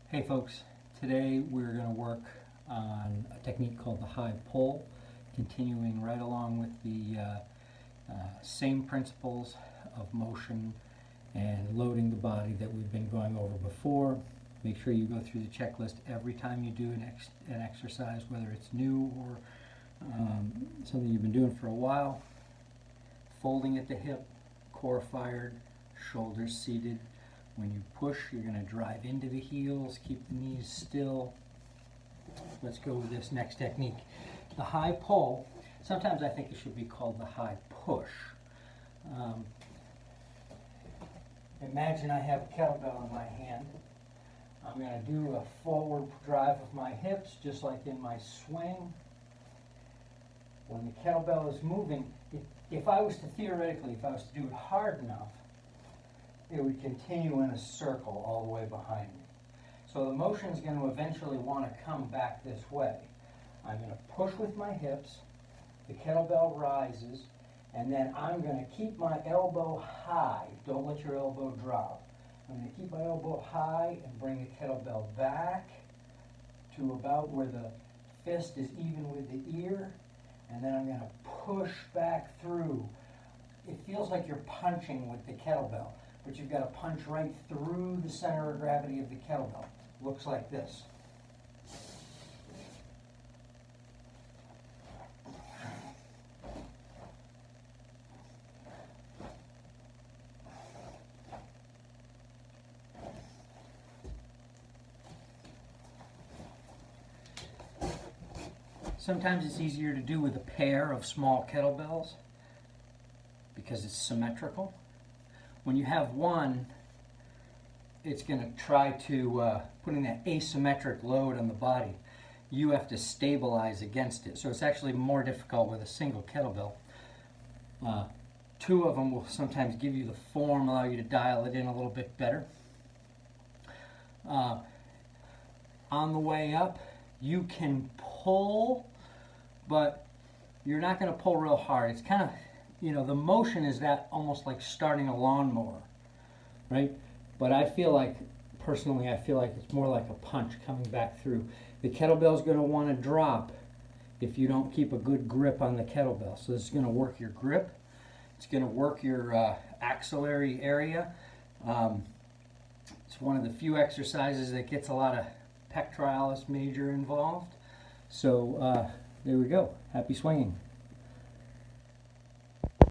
Hey folks, today we're going to work on a technique called the high pull, continuing right along with the same principles of motion and loading the body that we've been going over before. Make sure you go through the checklist every time you do an exercise, whether it's new or something you've been doing for a while. Folding at the hip, core fired, shoulders seated. When you push, you're going to drive into the heels, keep the knees still. Let's go with this next technique. The high pull, sometimes I think it should be called the high push. Imagine I have a kettlebell in my hand. I'm going to do a forward drive of my hips, just like in my swing. When the kettlebell is moving, if I was to do it hard enough, it would continue in a circle all the way behind me. So the motion is going to eventually want to come back this way. I'm going to push with my hips, the kettlebell rises, and then I'm going to keep my elbow high. Don't let your elbow drop. I'm going to keep my elbow high and bring the kettlebell back to about where the fist is even with the ear, and then I'm going to push back through. It feels like you're punching with the kettlebell, but you've got to punch right through the center of gravity of the kettlebell. Looks like this. Sometimes it's easier to do with a pair of small kettlebells because it's symmetrical. When you have one, it's going to try to putting that asymmetric load on the body. You have to stabilize against it. So it's actually more difficult with a single kettlebell. Two of them will sometimes give you the form, allow you to dial it in a little bit better. On the way up, you can pull, but you're not going to pull real hard. It's kind of, the motion is that almost like starting a lawnmower, right? But personally, I feel like it's more like a punch coming back through. The kettlebell is going to want to drop if you don't keep a good grip on the kettlebell. So this is going to work your grip. It's going to work your axillary area. It's one of the few exercises that gets a lot of pectoralis major involved. So there we go. Happy swinging.